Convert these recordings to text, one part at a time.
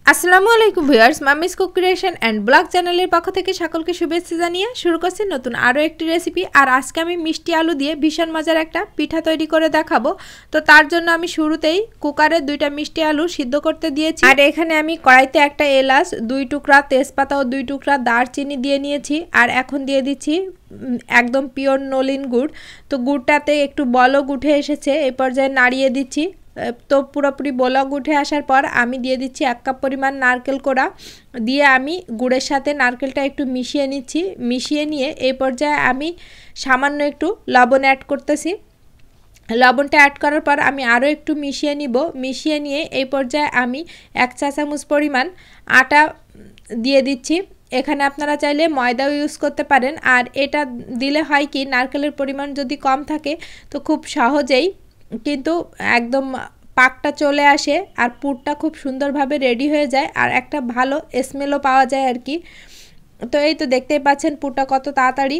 আসসালামু আলাইকুম viewers, মামিস cook creation and blog চ্যানেলের পক্ষ থেকে সকলকে শুভেচ্ছা জানিয়ে শুরু করছি নতুন আরও একটি রেসিপি। আর আজকে আমি মিষ্টি আলু দিয়ে ভীষণ মজার একটা পিঠা তৈরি করে দেখাবো। তো তার জন্য আমি শুরুতেই কুকারে 2টা মিষ্টি আলু সিদ্ধ করতে দিয়েছি। আর এখানে আমি কড়াইতে একটা এলাচ, 2 টুকরা তেজপাতা ও 2 টুকরা দারচিনি দিয়ে নিয়েছি। আর এখন দিয়ে দিচ্ছি একদম পিওর নলিন গুড়। তো গুড়টাতে একটু বলক উঠে এসেছে, এই পর্যায়ে নাড়িয়ে দিচ্ছি। তো পুরোপুরি বলক উঠে আসার পর আমি দিয়ে দিচ্ছি 1 কাপ পরিমাণ নারকেল কোড়া দিয়ে আমি গুড়ের সাথে নারকেলটা একটু মিশিয়ে নিচ্ছি। মিশিয়ে নিয়ে এই পর্যায়ে আমি সামান্য একটু লবণ অ্যাড করতেছি। লবণটা অ্যাড করার পর আমি আরও একটু মিশিয়ে নিব। মিশিয়ে নিয়ে এই পর্যায়ে আমি 1 চা চামচ পরিমাণ আটা দিয়ে দিচ্ছি। এখানে আপনারা চাইলে ময়দাও ইউজ করতে পারেন। আর এটা দিলে হয় কি, নারকেলের পরিমাণ যদি কম থাকে তো খুব সহজেই কিন্তু একদম পাকটা চলে আসে আর পুরটা খুব সুন্দরভাবে রেডি হয়ে যায় আর একটা ভালো স্মেলও পাওয়া যায় আর কি। তো এই তো দেখতেই পাচ্ছেন পুরটা কত তাড়াতাড়ি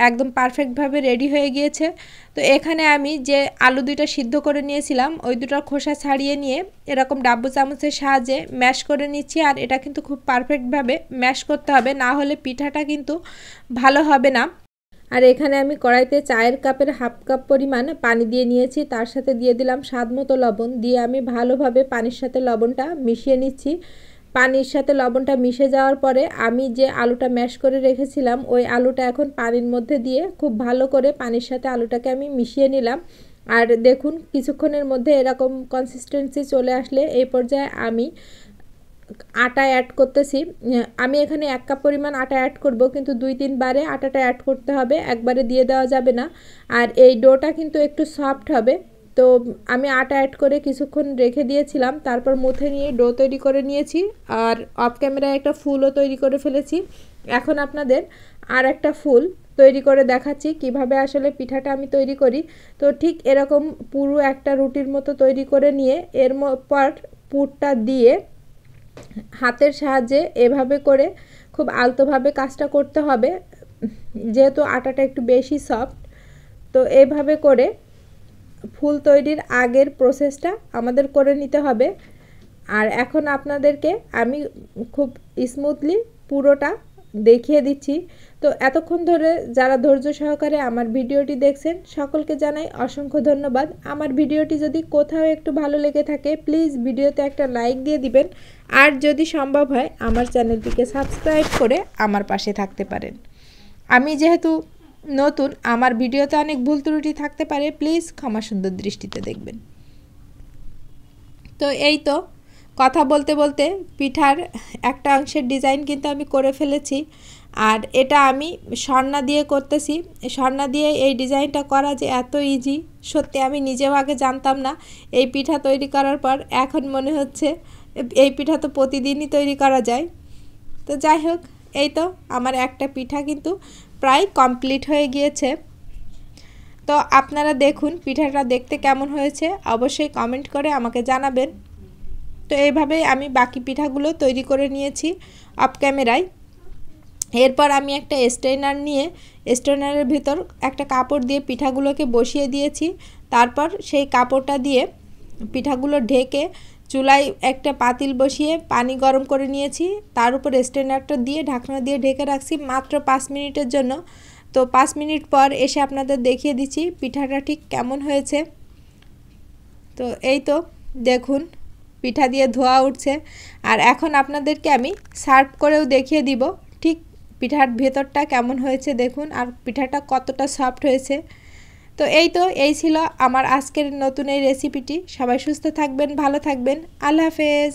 একদম পারফেক্টভাবে রেডি হয়ে গিয়েছে। তো এখানে আমি যে আলু 2টা সিদ্ধ করে নিয়েছিলাম ওই 2টার খোসা ছাড়িয়ে নিয়ে এরকম ডাব্বু চামচের সাহায্যে ম্যাশ করে নিচ্ছি। আর এটা কিন্তু খুব পারফেক্টভাবে ম্যাশ করতে হবে, না হলে পিঠাটা কিন্তু ভালো হবে না। আর এখানে আমি কড়াইতে চায়ের কাপের 1/2 কাপ পরিমাণ পানি দিয়ে নিয়েছি, তার সাথে দিয়ে দিলাম স্বাদমতো লবণ, দিয়ে আমি ভালোভাবে পানির সাথে লবণটা মিশিয়ে নিচ্ছি। পানির সাথে লবণটা মিশে যাওয়ার পরে আমি যে আলুটা ম্যাশ করে রেখেছিলাম ওই আলুটা এখন পানির মধ্যে দিয়ে খুব ভালো করে পানির সাথে আলুটাকে আমি মিশিয়ে নিলাম। আর দেখুন কিছুক্ষণের মধ্যে এরকম কনসিস্টেন্সি চলে আসলে এই পর্যায়ে আমি আটা অ্যাড করতেছি। আমি এখানে 1 কাপ পরিমাণ আটা অ্যাড করব, কিন্তু 2-3 বারে আটাটা অ্যাড করতে হবে, একবারে দিয়ে দেওয়া যাবে না। আর এই ডোটা কিন্তু একটু সফট হবে। তো আমি আটা অ্যাড করে কিছুক্ষণ রেখে দিয়েছিলাম, তারপর মুথে নিয়ে ডো তৈরি করে নিয়েছি। আর অফ ক্যামেরায় একটা ফুলও তৈরি করে ফেলেছি। এখন আপনাদের আর একটা ফুল তৈরি করে দেখাচ্ছি কিভাবে আসলে পিঠাটা আমি তৈরি করি। তো ঠিক এরকম পুরো একটা রুটির মতো তৈরি করে নিয়ে এর পর পুরটা দিয়ে হাতের সাহায্যে এভাবে করে খুব আলতোভাবে কাজটা করতে হবে, যেহেতু আটাটা একটু বেশি সফট। তো এইভাবে করে ফুল তৈরির আগের প্রসেসটা আমাদের করে নিতে হবে। আর এখন আপনাদেরকে আমি খুব স্মুথলি পুরোটা দেখিয়ে দিচ্ছি। তো এতক্ষণ ধরে যারা ধৈর্য সহকারে আমার ভিডিওটি দেখছেন সকলকে জানাই অসংখ্য ধন্যবাদ। আমার ভিডিওটি যদি কোথাও একটু ভালো লেগে থাকে প্লিজ ভিডিওতে একটা লাইক দিয়ে দিবেন। আর যদি সম্ভব হয় আমার চ্যানেলটিকে সাবস্ক্রাইব করে আমার পাশে থাকতে পারেন। আমি যেহেতু নতুন, আমার ভিডিওতে অনেক ভুল ত্রুটি থাকতে পারে, প্লিজ ক্ষমা সুন্দর দৃষ্টিতে দেখবেন। তো এই তো কথা বলতে বলতে পিঠার একটা অংশের ডিজাইন কিন্তু আমি করে ফেলেছি। আর এটা আমি স্বর্ণা দিয়ে করতেছি। স্বর্ণা দিয়ে এই ডিজাইনটা করা যে এত ইজি, সত্যি আমি নিজেও আগে জানতাম না। এই পিঠা তৈরি করার পর এখন মনে হচ্ছে এই পিঠা তো প্রতিদিনই তৈরি করা যায়। তো যাই হোক, এই তো আমার একটা পিঠা কিন্তু প্রায় কমপ্লিট হয়ে গিয়েছে। তো আপনারা দেখুন পিঠাটা দেখতে কেমন হয়েছে, অবশ্যই কমেন্ট করে আমাকে জানাবেন। তো এইভাবেই আমি বাকি পিঠাগুলো তৈরি করে নিয়েছি অফ ক্যামেরায়। এরপর আমি একটা স্ট্রেনার নিয়ে স্ট্রেনারের ভিতর একটা কাপড় দিয়ে পিঠাগুলোকে বসিয়ে দিয়েছি। তারপর সেই কাপড়টা দিয়ে পিঠাগুলো ঢেকে চুলায় একটা পাতিল বসিয়ে পানি গরম করে নিয়েছি। তার উপর স্ট্রেনারটা দিয়ে ঢাকনা দিয়ে ঢেকে রাখছি মাত্র 5 মিনিটের জন্য। তো 5 মিনিট পর এসে আপনাদের দেখিয়ে দিচ্ছি পিঠাটা ঠিক কেমন হয়েছে। তো এই তো দেখুন পিঠা দিয়ে ধোয়া উঠছে। আর এখন আপনাদেরকে আমি সার্ভ করেও দেখিয়ে দিব ঠিক পিঠার ভেতরটা কেমন হয়েছে দেখুন, আর পিঠাটা কতটা সফট হয়েছে। তো এই ছিল আমার আজকের নতুন এই রেসিপিটি। সবাই সুস্থ থাকবেন, ভালো থাকবেন, আল্লাহ হাফেজ।